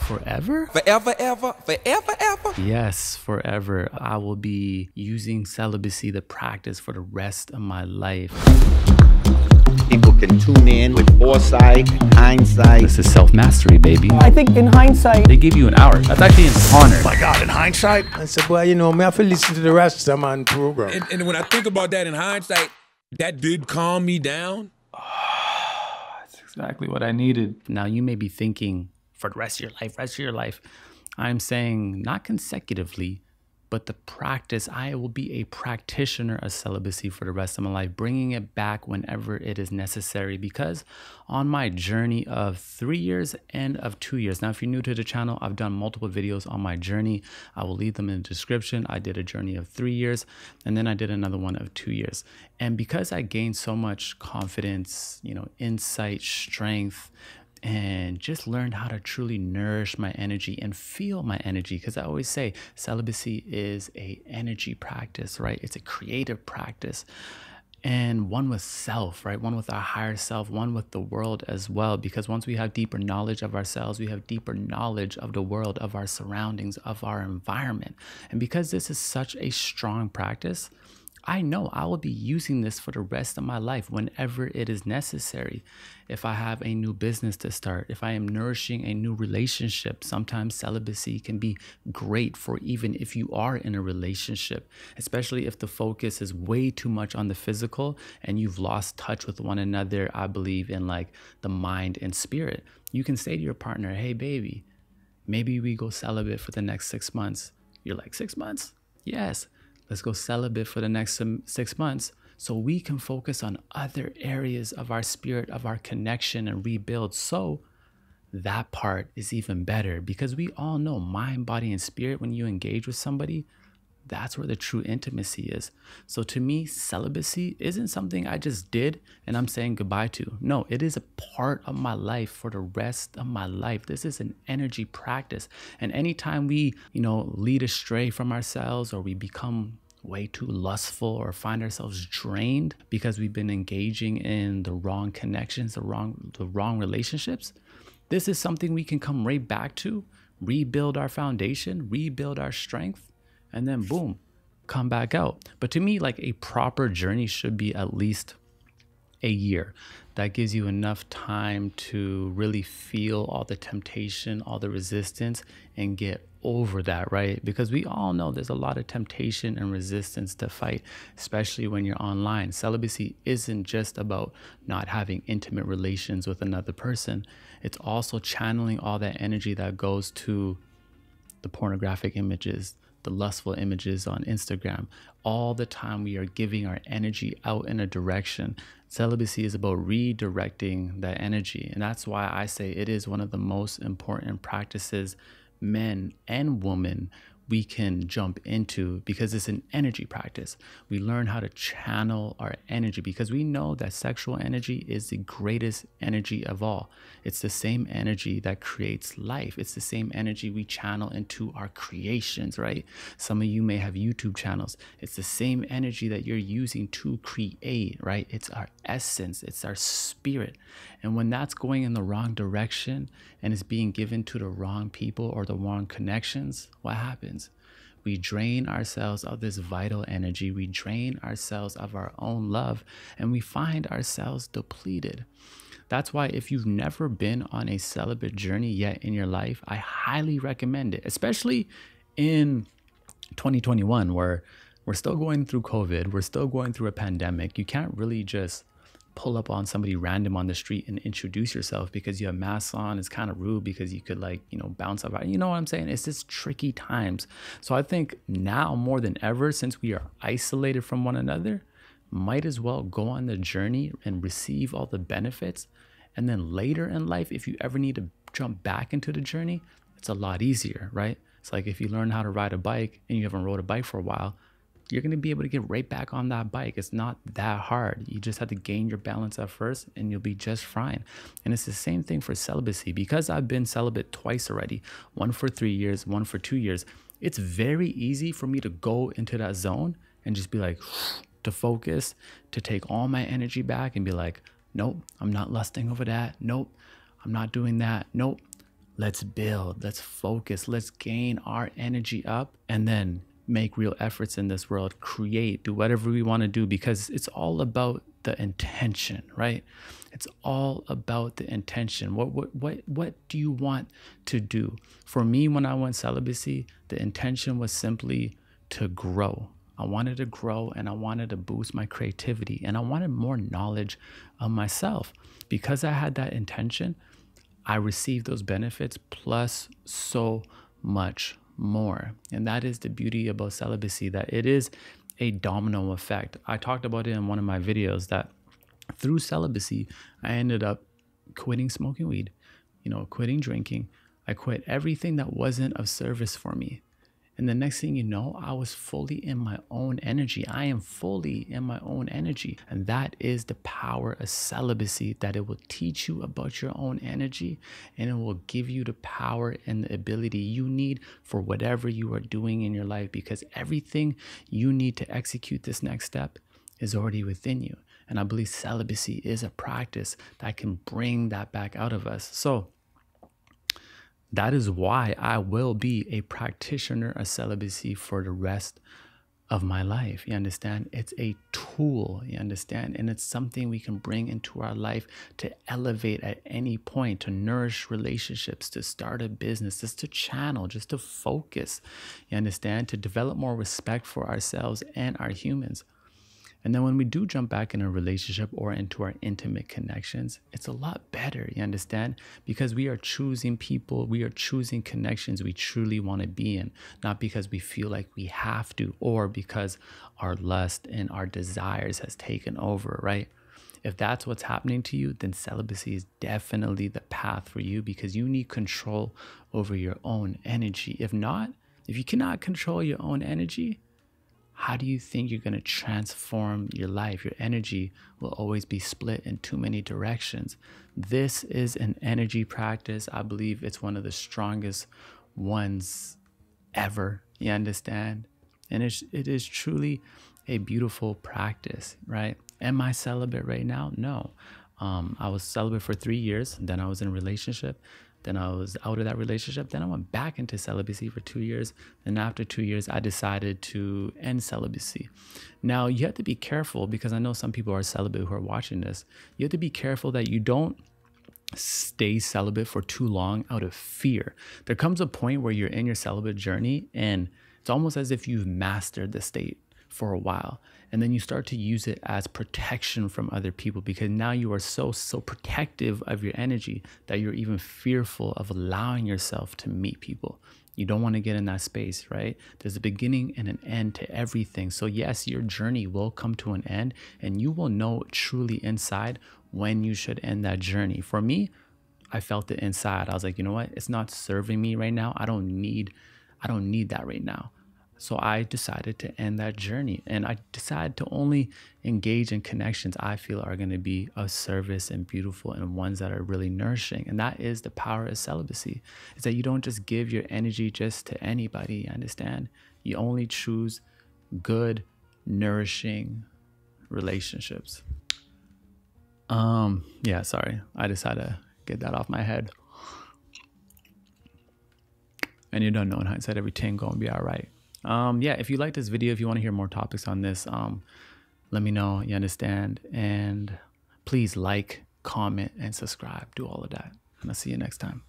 Forever? Forever, ever, forever, ever. Yes, forever. I will be using celibacy, the practice, for the rest of my life. People can tune in with foresight, hindsight. This is self-mastery, baby. I think in hindsight, They give you an hour. That's actually an honor. My God, in hindsight, I said, boy, you know, me, I have to listen to the rest of my program. And when I think about that in hindsight, that did calm me down. That's exactly what I needed. Now, you may be thinking, for the rest of your life, I'm saying not consecutively, but the practice. I will be a practitioner of celibacy for the rest of my life, bringing it back whenever it is necessary, because on my journey of 3 years and of 2 years. Now, if you're new to the channel, I've done multiple videos on my journey. I will leave them in the description. I did a journey of 3 years, and then I did another one of 2 years. And because I gained so much confidence, insight, strength, and just learned how to truly nourish my energy and feel my energy. Because I always say celibacy is a energy practice, right? It's a creative practice, and one with self, right? One with our higher self, one with the world as well. Because once we have deeper knowledge of ourselves, we have deeper knowledge of the world, of our surroundings, of our environment. And because this is such a strong practice, I know I will be using this for the rest of my life whenever it is necessary. If I have a new business to start, if I am nourishing a new relationship, sometimes celibacy can be great for even if you are in a relationship, especially if the focus is way too much on the physical and you've lost touch with one another. I believe in like the mind and spirit. You can say to your partner, hey, baby, maybe we go celibate for the next 6 months. You're like, 6 months? Yes. Let's go celibate for the next 6 months so we can focus on other areas of our spirit, of our connection, and rebuild. So that part is even better, because we all know mind, body, and spirit, when you engage with somebody, that's where the true intimacy is. So to me, celibacy isn't something I just did and I'm saying goodbye to. No, it is a part of my life for the rest of my life. This is an energy practice. And anytime we, lead astray from ourselves, or we become way too lustful, or find ourselves drained because we've been engaging in the wrong connections, the wrong relationships, this is something we can come right back to, rebuild our foundation, rebuild our strength, and then boom, come back out. But to me, like, a proper journey should be at least a year. That gives you enough time to really feel all the temptation, all the resistance, and get over that, right? Because we all know there's a lot of temptation and resistance to fight, especially when you're online. Celibacy isn't just about not having intimate relations with another person. It's also channeling all that energy that goes to the pornographic images, the lustful images on Instagram. All the time we are giving our energy out in a direction. Celibacy is about redirecting that energy. And that's why I say it is one of the most important practices, men and women, we can jump into, because it's an energy practice. We learn how to channel our energy, because we know that sexual energy is the greatest energy of all. It's the same energy that creates life. It's the same energy we channel into our creations, right? Some of you may have YouTube channels. It's the same energy that you're using to create, right? It's our essence, it's our spirit. And when that's going in the wrong direction and is being given to the wrong people or the wrong connections, what happens? We drain ourselves of this vital energy. We drain ourselves of our own love, and we find ourselves depleted. That's why if you've never been on a celibate journey yet in your life, I highly recommend it, especially in 2021, where we're still going through COVID. We're still going through a pandemic. You can't really just pull up on somebody random on the street and introduce yourself because you have masks on. It's kind of rude because you could bounce up. You know what I'm saying? It's just tricky times. So I think now more than ever, since we are isolated from one another, might as well go on the journey and receive all the benefits. And then later in life, if you ever need to jump back into the journey, it's a lot easier, right? It's like if you learn how to ride a bike and you haven't rode a bike for a while, you're going to be able to get right back on that bike. It's not that hard. You just have to gain your balance at first and you'll be just fine. And it's the same thing for celibacy. Because I've been celibate twice already, one for 3 years, one for 2 years, it's very easy for me to go into that zone and just be like, to focus, to take all my energy back and be like, nope, I'm not lusting over that. Nope, I'm not doing that. Nope, Let's build, let's focus, let's gain our energy up, and then make real efforts in this world, create, do whatever we want to do, because it's all about the intention, right? It's all about the intention. What do you want to do? For me, when I went celibacy, the intention was simply to grow. I wanted to grow, and I wanted to boost my creativity, and I wanted more knowledge of myself. Because I had that intention, I received those benefits plus so much more. And that is the beauty about celibacy, that it is a domino effect. I talked about it in one of my videos that through celibacy, I ended up quitting smoking weed, quitting drinking. I quit everything that wasn't of service for me. And the next thing you know, I was fully in my own energy. I am fully in my own energy. And that is the power of celibacy, that it will teach you about your own energy, and it will give you the power and the ability you need for whatever you are doing in your life, because everything you need to execute this next step is already within you. And I believe celibacy is a practice that can bring that back out of us. So that is why I will be a practitioner of celibacy for the rest of my life. You understand? It's a tool, you understand? And it's something we can bring into our life to elevate at any point, to nourish relationships, to start a business, just to channel, just to focus, you understand? To develop more respect for ourselves and our humans. And then when we do jump back in a relationship or into our intimate connections, it's a lot better, you understand? Because we are choosing people, we are choosing connections we truly want to be in, not because we feel like we have to, or because our lust and our desires has taken over, right? If that's what's happening to you, then celibacy is definitely the path for you, because you need control over your own energy. If not, if you cannot control your own energy, how do you think you're going to transform your life? Your energy will always be split in too many directions. This is an energy practice. I believe it's one of the strongest ones ever. You understand? And it is truly a beautiful practice, right? Am I celibate right now? No. I was celibate for 3 years. Then I was in a relationship. Then I was out of that relationship. Then I went back into celibacy for 2 years. And after 2 years, I decided to end celibacy. Now, you have to be careful, because I know some people are celibate who are watching this. You have to be careful that you don't stay celibate for too long out of fear. There comes a point where you're in your celibate journey, and it's almost as if you've mastered the state for a while, and then you start to use it as protection from other people, because now you are so protective of your energy that you're even fearful of allowing yourself to meet people. You don't want to get in that space, right? There's a beginning and an end to everything. So yes, your journey will come to an end, and you will know truly inside when you should end that journey. For me, I felt it inside. I was like, you know what? It's not serving me right now. I don't need that right now. So I decided to end that journey, and I decided to only engage in connections I feel are going to be of service and beautiful, and ones that are really nourishing. And that is the power of celibacy, is that you don't just give your energy just to anybody, you understand? You only choose good, nourishing relationships. Yeah, sorry. I decided to get that off my head. And you don't know, in hindsight, everything gonna be all right. Yeah, if you like this video, if you want to hear more topics on this, let me know, you understand? And please like, comment, and subscribe. Do all of that. And I'll see you next time.